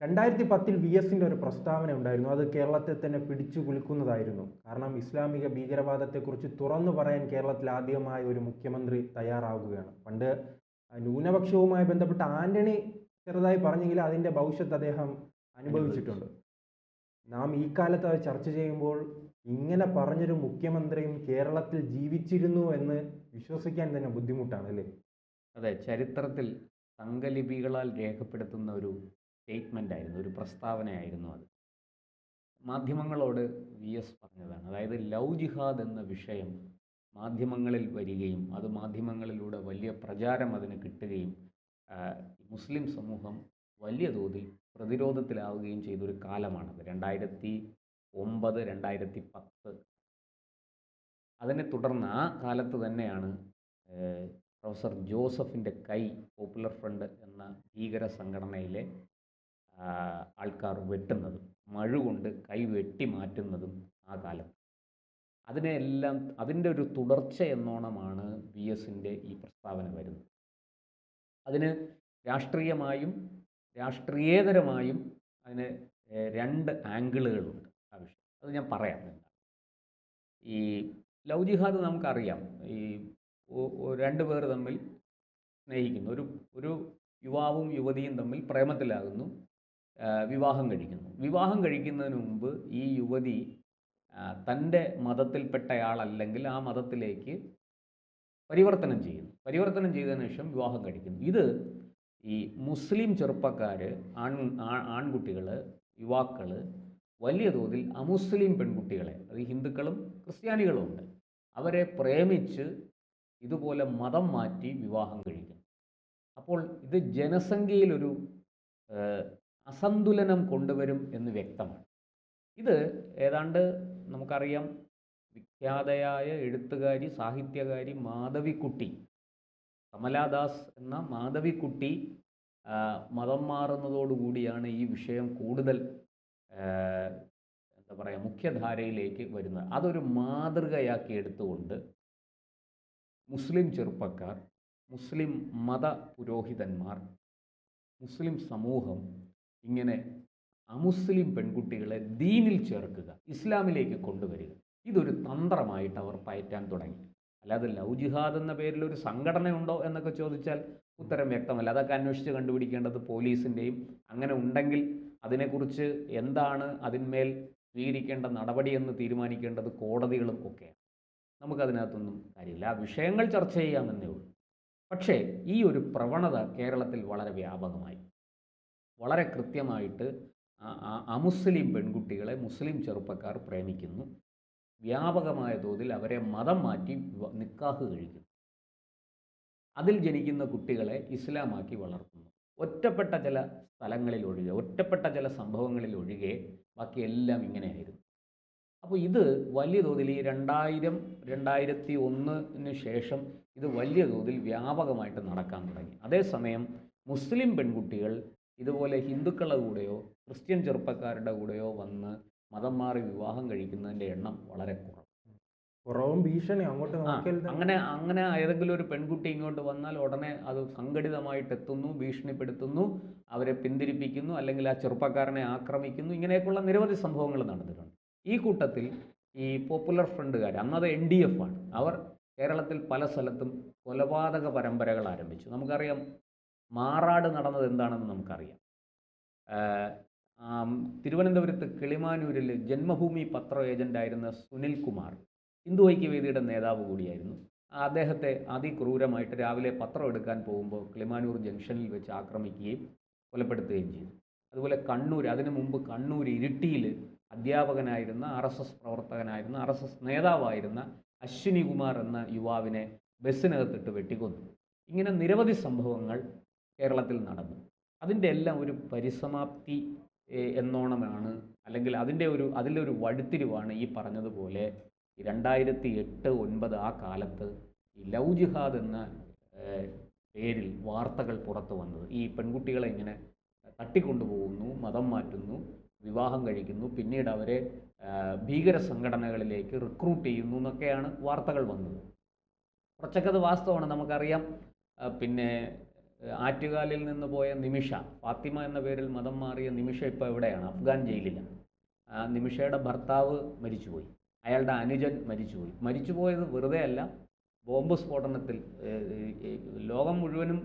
2010 VSന്റെ ഒരു പ്രസ്താവന ഉണ്ടായിരുന്നു. അത് കേരളത്തെ തന്നെ പിടിച്ചു കുലുക്കുന്നതായിരുന്നു. കാരണം ഇസ്ലാമിക ഭീകരവാദത്തെക്കുറിച്ച് തുറന്നു പറയാൻ കേരളത്തിൽ ആദ്യമായി ഒരു മുഖ്യമന്ത്രി തയ്യാറാവുകയാണ്. പണ്ട് ന്യൂനപക്ഷവുമായി ബന്ധപ്പെട്ട് ആന്റണി ചെറുതായി പറഞ്ഞെങ്കിലും അതിൻ്റെ ഭവിഷ്യത്ത് അദ്ദേഹം അനുഭവിച്ചു. അനുഭവിച്ചിട്ടുണ്ട്. നാം ഈ കാലത്ത് അത് ചർച്ച ചെയ്യുമ്പോൾ ഇങ്ങനെ പറഞ്ഞൊരു മുഖ്യമന്ത്രിയും കേരളത്തിൽ ജീവിച്ചിരുന്നു എന്ന് വിശ്വസിക്കാൻ തന്നെ ബുദ്ധിമുട്ടാണ് അല്ലേ? അതെ, ചരിത്രത്തിൽ തങ്കലിപികളാൽ രേഖപ്പെടുത്തുന്ന ഒരു സ്റ്റേറ്റ്മെൻ്റ് ആയിരുന്നു, ഒരു പ്രസ്താവനയായിരുന്നു അത്. മാധ്യമങ്ങളോട് VS പറഞ്ഞതാണ്. അതായത് ലവ് ജിഹാദ് എന്ന വിഷയം മാധ്യമങ്ങളിൽ വരികയും അത് മാധ്യമങ്ങളിലൂടെ വലിയ പ്രചാരം അതിന് കിട്ടുകയും മുസ്ലിം സമൂഹം വലിയ തോതിൽ പ്രതിരോധത്തിലാവുകയും ചെയ്തൊരു കാലമാണത്. 2009, 2010. അതിനെ തുടർന്ന് ആ കാലത്ത് തന്നെയാണ് പ്രൊഫസർ ജോസഫിൻ്റെ കൈ പോപ്പുലർ ഫ്രണ്ട് എന്ന ഭീകര സംഘടനയിലെ ആൾക്കാർ വെട്ടുന്നതും മഴുകൊണ്ട് കൈ വെട്ടി മാറ്റുന്നതും ആ കാലത്ത്. അതിനെല്ലാം അതിൻ്റെ ഒരു തുടർച്ച എന്നോണമാണ് VSന്റെ ഈ പ്രസ്താവന വരുന്നത്. അതിന് രാഷ്ട്രീയമായും രാഷ്ട്രീയേതരമായും അതിന് രണ്ട് ആംഗിളുകളുണ്ട് ആ വിഷയം. അത് ഞാൻ പറയാം. ഈ ലവ് ജിഹാദ് നമുക്കറിയാം. ഈ രണ്ട് പേർ തമ്മിൽ സ്നേഹിക്കുന്നു, ഒരു യുവാവും യുവതിയും തമ്മിൽ പ്രേമത്തിലാകുന്നു, വിവാഹം കഴിക്കുന്നു. വിവാഹം കഴിക്കുന്നതിന് മുമ്പ് ഈ യുവതി തൻ്റെ മതത്തിൽപ്പെട്ടയാളല്ലെങ്കിൽ ആ മതത്തിലേക്ക് പരിവർത്തനം ചെയ്യുന്നു. പരിവർത്തനം ചെയ്തതിനു ശേഷം വിവാഹം കഴിക്കുന്നു. ഇത് ഈ മുസ്ലിം ചെറുപ്പക്കാർ, ആൺകുട്ടികൾ, യുവാക്കൾ വലിയ തോതിൽ അമുസ്ലിം പെൺകുട്ടികളെ, അത് ഹിന്ദുക്കളും ക്രിസ്ത്യാനികളും ഉണ്ട്, അവരെ പ്രേമിച്ച് ഇതുപോലെ മതം മാറ്റി വിവാഹം കഴിക്കുന്നു. അപ്പോൾ ഇത് ജനസംഖ്യയിലൊരു അസന്തുലനം കൊണ്ടുവരും എന്ന് വ്യക്തമാണ്. ഇത് ഏതാണ്ട് നമുക്കറിയാം, വിഖ്യാതയായ എഴുത്തുകാരി, സാഹിത്യകാരി മാധവിക്കുട്ടി, കമലാദാസ് എന്ന മാധവിക്കുട്ടി മതം മാറുന്നതോടുകൂടിയാണ് ഈ വിഷയം കൂടുതൽ എന്താ പറയുക മുഖ്യധാരയിലേക്ക് വരുന്നത്. അതൊരു മാതൃകയാക്കി എടുത്തുകൊണ്ട് മുസ്ലിം ചെറുപ്പക്കാർ, മുസ്ലിം മത പുരോഹിതന്മാർ, മുസ്ലിം സമൂഹം ഇങ്ങനെ അമുസ്ലിം പെൺകുട്ടികളെ ദീനിൽ ചേർക്കുക, ഇസ്ലാമിലേക്ക് കൊണ്ടുവരിക, ഇതൊരു തന്ത്രമായിട്ട് അവർ പയറ്റാൻ തുടങ്ങി. അല്ലാതെ ലവ് ജിഹാദ് എന്ന പേരിൽ ഒരു സംഘടനയുണ്ടോ എന്നൊക്കെ ചോദിച്ചാൽ ഉത്തരം വ്യക്തമല്ല. അതൊക്കെ അന്വേഷിച്ച് കണ്ടുപിടിക്കേണ്ടത് പോലീസിൻ്റെയും, അങ്ങനെ ഉണ്ടെങ്കിൽ അതിനെക്കുറിച്ച് എന്താണ് അതിന്മേൽ സ്വീകരിക്കേണ്ട നടപടിയെന്ന് തീരുമാനിക്കേണ്ടത് കോടതികളും ഒക്കെയാണ്. നമുക്കതിനകത്തൊന്നും കാര്യമില്ല. ആ വിഷയങ്ങൾ ചർച്ച ചെയ്യാമെന്നേ ഉള്ളൂ. പക്ഷേ ഈ ഒരു പ്രവണത കേരളത്തിൽ വളരെ വ്യാപകമായി, വളരെ കൃത്യമായിട്ട് അമുസ്ലിം പെൺകുട്ടികളെ മുസ്ലിം ചെറുപ്പക്കാർ പ്രേമിക്കുന്നു, വ്യാപകമായ തോതിൽ അവരെ മതം മാറ്റി നിക്കാഹ് കഴിക്കുന്നു, അതിൽ ജനിക്കുന്ന കുട്ടികളെ ഇസ്ലാമാക്കി വളർത്തുന്നു. ഒറ്റപ്പെട്ട ചില സ്ഥലങ്ങളിലൊഴികെ, ഒറ്റപ്പെട്ട ചില സംഭവങ്ങളിലൊഴികെ ബാക്കി എല്ലാം ഇങ്ങനെയായിരുന്നു. അപ്പോൾ ഇത് വലിയ തോതിൽ ഈ 2000, 2001 ശേഷം ഇത് വലിയ തോതിൽ വ്യാപകമായിട്ട് നടക്കാൻ തുടങ്ങി. അതേസമയം മുസ്ലിം പെൺകുട്ടികൾ ഇതുപോലെ ഹിന്ദുക്കളുടെ കൂടെയോ ക്രിസ്ത്യൻ ചെറുപ്പക്കാരുടെ കൂടെയോ വന്ന് മതം മാറി വിവാഹം കഴിക്കുന്നതിൻ്റെ എണ്ണം വളരെ കുറവും ഭീഷണിയും അങ്ങോട്ട് നോക്കിയാൽ അങ്ങനെ ഏതെങ്കിലും ഒരു പെൺകുട്ടി ഇങ്ങോട്ട് വന്നാൽ ഉടനെ അത് സംഘടിതമായിട്ട് എത്തുന്നു, ഭീഷണിപ്പെടുത്തുന്നു, അവരെ പിന്തിരിപ്പിക്കുന്നു, അല്ലെങ്കിൽ ആ ചെറുപ്പക്കാരനെ ആക്രമിക്കുന്നു. ഇങ്ങനെയൊക്കെയുള്ള നിരവധി സംഭവങ്ങൾ നടന്നിട്ടുണ്ട്. ഈ കൂട്ടത്തിൽ ഈ പോപ്പുലർ ഫ്രണ്ടുകാർ, അന്നത് NDF ആണ്, അവർ കേരളത്തിൽ പല സ്ഥലത്തും കൊലപാതക പരമ്പരകൾ ആരംഭിച്ചു. നമുക്കറിയാം മാറാട് നടന്നത് എന്താണെന്ന് നമുക്കറിയാം. തിരുവനന്തപുരത്ത് കിളിമാനൂരിൽ ജന്മഭൂമി പത്ര ഏജൻ്റായിരുന്ന സുനിൽ കുമാർ ഹിന്ദു ഐക്യവേദിയുടെ നേതാവ് കൂടിയായിരുന്നു. അദ്ദേഹത്തെ അതിക്രൂരമായിട്ട് രാവിലെ പത്രം എടുക്കാൻ പോകുമ്പോൾ കിളിമാനൂർ ജംഗ്ഷനിൽ വെച്ച് ആക്രമിക്കുകയും കൊലപ്പെടുത്തുകയും ചെയ്തു. അതുപോലെ കണ്ണൂർ, അതിനു മുമ്പ് കണ്ണൂർ ഇരിട്ടിയിൽ അധ്യാപകനായിരുന്ന RSS പ്രവർത്തകനായിരുന്ന RSS നേതാവായിരുന്ന അശ്വിനി കുമാർ എന്ന യുവാവിനെ ബസ്സിനകത്തിട്ട് വെട്ടിക്കൊന്നു. ഇങ്ങനെ നിരവധി സംഭവങ്ങൾ കേരളത്തിൽ നടന്നു. അതിൻ്റെ എല്ലാം ഒരു പരിസമാപ്തി എന്നോണമാണ്, അല്ലെങ്കിൽ അതിലൊരു വഴിത്തിരിവാണ് ഈ പറഞ്ഞതുപോലെ 2008, 2009 ആ കാലത്ത് ഈ ലവ് ജിഹാദ് എന്ന പേരിൽ വാർത്തകൾ പുറത്തു വന്നത്. ഈ പെൺകുട്ടികളെ ഇങ്ങനെ തട്ടിക്കൊണ്ടുപോകുന്നു, മതം മാറ്റുന്നു, വിവാഹം കഴിക്കുന്നു, പിന്നീട് അവരെ ഭീകര സംഘടനകളിലേക്ക് റിക്രൂട്ട് ചെയ്യുന്നു എന്നൊക്കെയാണ് വാർത്തകൾ വന്നത്. കുറച്ചൊക്കെ അത് വാസ്തവമാണ്, നമുക്കറിയാം. പിന്നെ ആറ്റുകാലിൽ നിന്ന് പോയ നിമിഷ, ഫാത്തിമ എന്ന പേരിൽ മതം മാറിയ നിമിഷ ഇപ്പോൾ എവിടെയാണ്? അഫ്ഗാൻ ജയിലിലാണ്. ആ നിമിഷയുടെ ഭർത്താവ് മരിച്ചുപോയി, അയാളുടെ അനുജൻ മരിച്ചുപോയി. മരിച്ചുപോയത് വെറുതെ അല്ല, ബോംബ് സ്ഫോടനത്തിൽ. ലോകം മുഴുവനും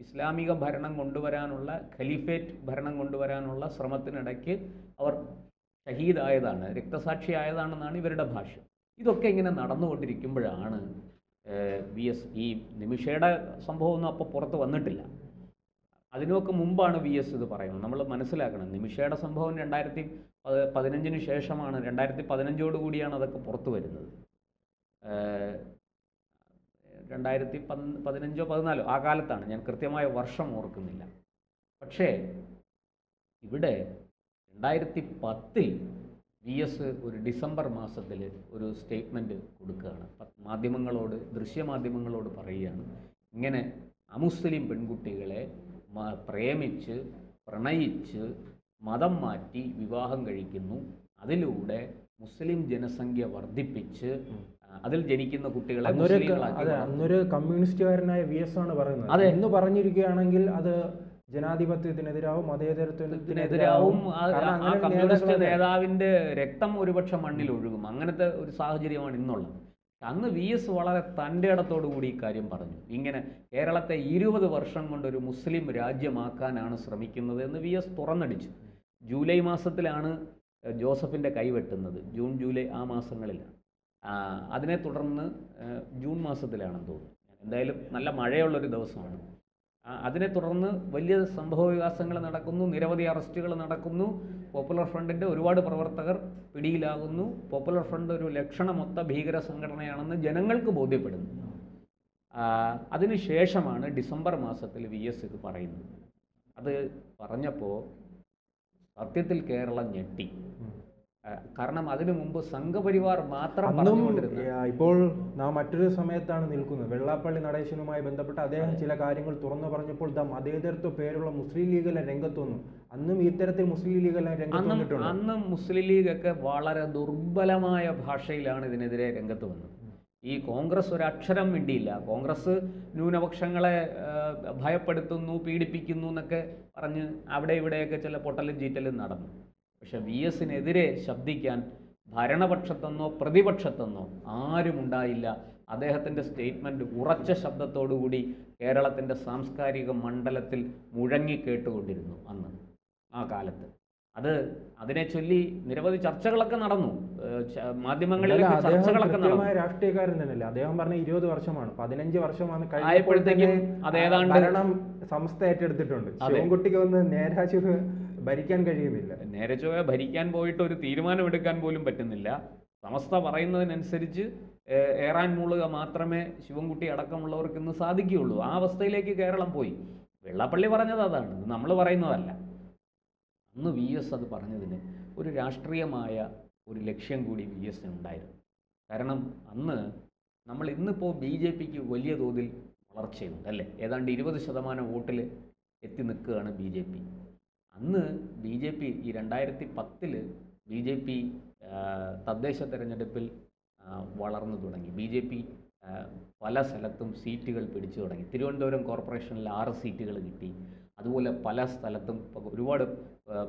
ഇസ്ലാമിക ഭരണം കൊണ്ടുവരാനുള്ള, ഖലീഫേറ്റ് ഭരണം കൊണ്ടുവരാനുള്ള ശ്രമത്തിനിടയ്ക്ക് അവർ ഷഹീദായതാണ്, രക്തസാക്ഷിയായതാണെന്നാണ് ഇവരുടെ ഭാഷ്യം. ഇതൊക്കെ ഇങ്ങനെ നടന്നുകൊണ്ടിരിക്കുമ്പോഴാണ് VS, ഈ നിമിഷയുടെ സംഭവമൊന്നും അപ്പോൾ പുറത്ത് വന്നിട്ടില്ല. അതിനൊക്കെ മുമ്പാണ് VS ഇത് പറയുന്നത്. നമ്മൾ മനസ്സിലാക്കണം, നിമിഷയുടെ സംഭവം 2015 ശേഷമാണ്, 2015 കൂടിയാണ് അതൊക്കെ പുറത്തു വരുന്നത്. 2015-14 ആ കാലത്താണ്, ഞാൻ കൃത്യമായ വർഷം ഓർക്കുന്നില്ല. പക്ഷേ ഇവിടെ 2010 VS ഒരു ഡിസംബർ മാസത്തിൽ ഒരു സ്റ്റേറ്റ്മെൻറ്റ് കൊടുക്കുകയാണ്. മാധ്യമങ്ങളോട്, ദൃശ്യമാധ്യമങ്ങളോട് പറയുകയാണ്, ഇങ്ങനെ അമുസ്ലിം പെൺകുട്ടികളെ പ്രേമിച്ച് പ്രണയിച്ച് മതം മാറ്റി വിവാഹം കഴിക്കുന്നു, അതിലൂടെ മുസ്ലിം ജനസംഖ്യ വർദ്ധിപ്പിച്ച് അതിൽ ജനിക്കുന്ന കുട്ടികളെ അന്നൊരു കമ്മ്യൂണിസ്റ്റുകാരനായ VS ആണ് പറയുന്നത്. അതെ, എന്ന് പറഞ്ഞിരിക്കുകയാണെങ്കിൽ അത് ജനാധിപത്യത്തിനെതിരാവും, മതേതരത്വത്തിനെതിരാവും. ആ കമ്മ്യൂണിസ്റ്റ് നേതാവിൻ്റെ രക്തം ഒരുപക്ഷെ മണ്ണിൽ ഒഴുകും. അങ്ങനത്തെ ഒരു സാഹചര്യമാണ് ഇന്നുള്ളത്. അന്ന് VS വളരെ തൻ്റെ ഇടത്തോടു കൂടി ഇക്കാര്യം പറഞ്ഞു. ഇങ്ങനെ കേരളത്തെ 20 വർഷം കൊണ്ടൊരു മുസ്ലിം രാജ്യമാക്കാനാണ് ശ്രമിക്കുന്നത് എന്ന് VS തുറന്നടിച്ചു. ജൂലൈ മാസത്തിലാണ് ജോസഫിൻ്റെ കൈവെട്ടുന്നത്, ജൂൺ ജൂലൈ ആ മാസങ്ങളിലാണ്. അതിനെ തുടർന്ന് ജൂൺ മാസത്തിലാണെന്ന് തോന്നുന്നു, എന്തായാലും നല്ല മഴയുള്ളൊരു ദിവസമാണ്. അതിനെ തുടർന്ന് വലിയ സംഭവ വികാസങ്ങൾ നടക്കുന്നു, നിരവധി അറസ്റ്റുകൾ നടക്കുന്നു, പോപ്പുലർ ഫ്രണ്ടിൻ്റെ ഒരുപാട് പ്രവർത്തകർ പിടിയിലാകുന്നു. പോപ്പുലർ ഫ്രണ്ട് ഒരു ലക്ഷണമൊത്ത ഭീകര സംഘടനയാണെന്ന് ജനങ്ങൾക്ക് ബോധ്യപ്പെടുന്നു. അതിനുശേഷമാണ് ഡിസംബർ മാസത്തിൽ VS ഇത് പറയുന്നത്. അത് പറഞ്ഞപ്പോൾ സത്യത്തിൽ കേരളം ഞെട്ടി. കാരണം അതിനു മുമ്പ് സംഘപരിവാർ മാത്രം പറഞ്ഞുകൊണ്ടിരുന്നു. ഇപ്പോൾ നാം മറ്റൊരു സമയത്താണ് നിൽക്കുന്നത്. വെള്ളാപ്പള്ളി നടേശനുമായി ബന്ധപ്പെട്ട് അദ്ദേഹം ചില കാര്യങ്ങൾ തുറന്നു പറഞ്ഞപ്പോൾ മതേതരത്വ പേരുള്ള മുസ്ലിം ലീഗെല്ലാം രംഗത്ത് വന്നു. അന്നും ഇത്തരത്തിൽ മുസ്ലിം ലീഗെല്ലാം രംഗത്ത് വന്നിട്ടുണ്ട്. അന്നും മുസ്ലിം ലീഗൊക്കെ വളരെ ദുർബലമായ ഭാഷയിലാണ് ഇതിനെതിരെ രംഗത്ത് വന്നത്. ഈ കോൺഗ്രസ് ഒരക്ഷരം മിണ്ടിയില്ല. കോൺഗ്രസ് ന്യൂനപക്ഷങ്ങളെ ഭയപ്പെടുത്തുന്നു, പീഡിപ്പിക്കുന്നു എന്നൊക്കെ പറഞ്ഞ് അവിടെ ഇവിടെയൊക്കെ ചില പൊട്ടലും ചീറ്റലും നടന്നു. പക്ഷെ VSനെതിരെ ശബ്ദിക്കാൻ ഭരണപക്ഷത്തെന്നോ പ്രതിപക്ഷത്തെന്നോ ആരും ഉണ്ടായില്ല. അദ്ദേഹത്തിൻ്റെ സ്റ്റേറ്റ്മെൻറ്റ് ഉറച്ച ശബ്ദത്തോടുകൂടി കേരളത്തിൻ്റെ സാംസ്കാരിക മണ്ഡലത്തിൽ മുഴങ്ങിക്കേട്ടുകൊണ്ടിരുന്നു അന്ന് ആ കാലത്ത്. അതിനെ ചൊല്ലി നിരവധി ചർച്ചകളൊക്കെ നടന്നു, മാധ്യമങ്ങളിൽ ചർച്ചകളൊക്കെ നടന്നു. രാഷ്ട്രീയക്കാരൻ തന്നെയല്ലേ അദ്ദേഹം പറഞ്ഞ 20 വർഷമാണ്, 15 വർഷമാണ് ആയപ്പോഴത്തേക്കും അതേതാണ്ട് ഭരണം സംസ്ഥ ഏറ്റെടുത്തിട്ടുണ്ട്. ശിവൻകുട്ടിക്ക് ഒന്ന് നേരാച്ചു ഭരിക്കാൻ കഴിയുന്നില്ല. നേരെ ചൊവ്വേ ഭരിക്കാൻ പോയിട്ട് ഒരു തീരുമാനമെടുക്കാൻ പോലും പറ്റുന്നില്ല. സമസ്ത പറയുന്നതിനനുസരിച്ച് ഏറാൻ മൂളുക മാത്രമേ ശിവൻകുട്ടി അടക്കമുള്ളവർക്ക് ഇന്ന് സാധിക്കുകയുള്ളൂ. ആ അവസ്ഥയിലേക്ക് കേരളം പോയി. വെള്ളാപ്പള്ളി പറഞ്ഞത് അതാണ്, നമ്മൾ പറയുന്നതല്ല. അന്ന് VS അത് പറഞ്ഞതിന് ഒരു രാഷ്ട്രീയമായ ഒരു ലക്ഷ്യം കൂടി VSനുണ്ടായിരുന്നു. കാരണം അന്ന് ഇന്നിപ്പോൾ BJPക്ക് വലിയ തോതിൽ വളർച്ചയുണ്ട് അല്ലേ, ഏതാണ്ട് 20% വോട്ടിൽ എത്തി നിൽക്കുകയാണ് BJP. അന്ന് BJP ഈ 2010 BJP തദ്ദേശ തെരഞ്ഞെടുപ്പിൽ വളർന്നു തുടങ്ങി. BJP പല സ്ഥലത്തും സീറ്റുകൾ പിടിച്ചു തുടങ്ങി. തിരുവനന്തപുരം കോർപ്പറേഷനിൽ 6 സീറ്റുകൾ കിട്ടി. അതുപോലെ പല സ്ഥലത്തും ഒരുപാട്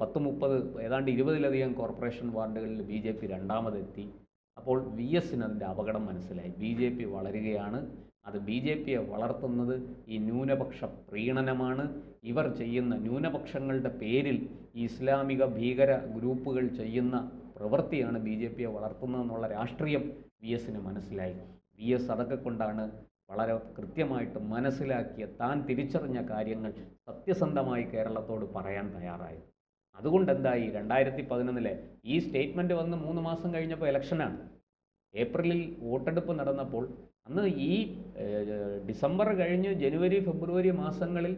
10-30 ഏതാണ്ട് 20-ലധികം കോർപ്പറേഷൻ വാർഡുകളിൽ BJP രണ്ടാമതെത്തി. അപ്പോൾ VSന് അതിൻ്റെ അപകടം മനസ്സിലായി. BJP വളരുകയാണ്, അത് BJPയെ വളർത്തുന്നത് ഈ ന്യൂനപക്ഷ പ്രീണനമാണ്. ഇവർ ചെയ്യുന്ന ന്യൂനപക്ഷങ്ങളുടെ പേരിൽ ഈ ഇസ്ലാമിക ഭീകര ഗ്രൂപ്പുകൾ ചെയ്യുന്ന പ്രവൃത്തിയാണ് BJPയെ വളർത്തുന്നതെന്നുള്ള രാഷ്ട്രീയം VSന് മനസ്സിലായി. VS അതൊക്കെ കൊണ്ടാണ് വളരെ കൃത്യമായിട്ട് മനസ്സിലാക്കിയ, താൻ തിരിച്ചറിഞ്ഞ കാര്യങ്ങൾ സത്യസന്ധമായി കേരളത്തോട് പറയാൻ തയ്യാറായത്. അതുകൊണ്ട് എന്തായി, 2011 ഈ സ്റ്റേറ്റ്മെൻറ്റ് വന്ന് 3 മാസം കഴിഞ്ഞപ്പോൾ ഇലക്ഷനാണ്. ഏപ്രിലിൽ വോട്ടെടുപ്പ് നടന്നപ്പോൾ അന്ന് ഈ ഡിസംബർ കഴിഞ്ഞ് ജനുവരി ഫെബ്രുവരി മാസങ്ങളിൽ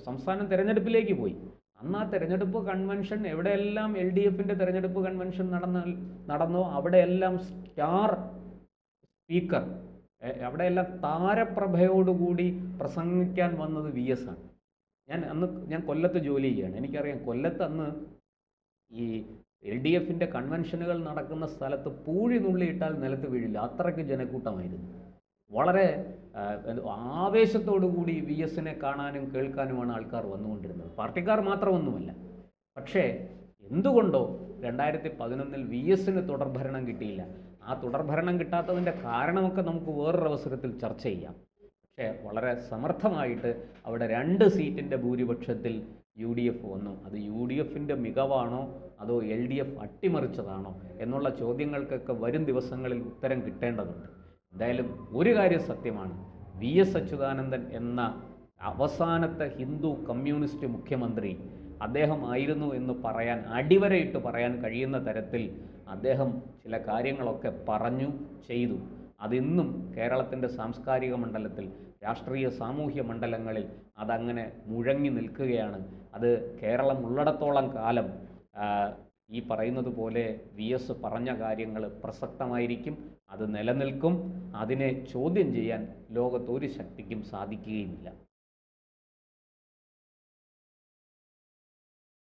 സംസ്ഥാനം തെരഞ്ഞെടുപ്പിലേക്ക് പോയി. അന്ന് ആ തെരഞ്ഞെടുപ്പ് കൺവെൻഷൻ എവിടെയെല്ലാം LDFൻ്റെ തെരഞ്ഞെടുപ്പ് കൺവെൻഷൻ നടന്നോ അവിടെയെല്ലാം സ്റ്റാർ സ്പീക്കർ, അവിടെയെല്ലാം താരപ്രഭയോടുകൂടി പ്രസംഗിക്കാൻ വന്നത് VS ആണ്. ഞാൻ കൊല്ലത്ത് ജോലി ചെയ്യുകയാണ്. എനിക്കറിയാം, കൊല്ലത്ത് അന്ന് ഈ LDFൻ്റെ കൺവെൻഷനുകൾ നടക്കുന്ന സ്ഥലത്ത് പൂഴി നുള്ളിയിട്ടാൽ നിലത്ത് വീഴില്ല, അത്രയ്ക്ക് ജനക്കൂട്ടമായിരുന്നു. വളരെ ആവേശത്തോടു കൂടി വി എസിനെ കാണാനും കേൾക്കാനുമാണ് ആൾക്കാർ വന്നുകൊണ്ടിരുന്നത്. പാർട്ടിക്കാർ മാത്രമൊന്നുമല്ല. പക്ഷേ എന്തുകൊണ്ടോ 2011 വി എസിന് തുടർഭരണം കിട്ടിയില്ല. ആ തുടർഭരണം കിട്ടാത്തതിൻ്റെ കാരണമൊക്കെ നമുക്ക് വേറൊരു അവസരത്തിൽ ചർച്ച ചെയ്യാം. പക്ഷേ വളരെ സമർത്ഥമായിട്ട് അവിടെ 2 സീറ്റിൻ്റെ ഭൂരിപക്ഷത്തിൽ UDF വന്നു. അത് UDFൻ്റെ മികവാണോ അതോ LDF അട്ടിമറിച്ചതാണോ എന്നുള്ള ചോദ്യങ്ങൾക്കൊക്കെ വരും ദിവസങ്ങളിൽ ഉത്തരം കിട്ടേണ്ടതുണ്ട്. എന്തായാലും ഒരു കാര്യം സത്യമാണ്, VS അച്യുതാനന്ദൻ എന്ന അവസാനത്തെ ഹിന്ദു കമ്മ്യൂണിസ്റ്റ് മുഖ്യമന്ത്രി അദ്ദേഹം ആയിരുന്നു എന്ന് പറയാൻ, അടിവരയിട്ട് പറയാൻ കഴിയുന്ന തരത്തിൽ അദ്ദേഹം ചില കാര്യങ്ങളൊക്കെ പറഞ്ഞു ചെയ്തു. അതിന്നും കേരളത്തിൻ്റെ സാംസ്കാരിക മണ്ഡലത്തിൽ, രാഷ്ട്രീയ സാമൂഹ്യ മണ്ഡലങ്ങളിൽ അതങ്ങനെ മുഴങ്ങി നിൽക്കുകയാണ്. അത് കേരളം ഉള്ളിടത്തോളം കാലം ഈ പറയുന്നത് പോലെ VS പറഞ്ഞ കാര്യങ്ങൾ പ്രസക്തമായിരിക്കും, അത് നിലനിൽക്കും. അതിനെ ചോദ്യം ചെയ്യാൻ ലോകത്തൊരു ശക്തിക്കും സാധിക്കുകയുമില്ല.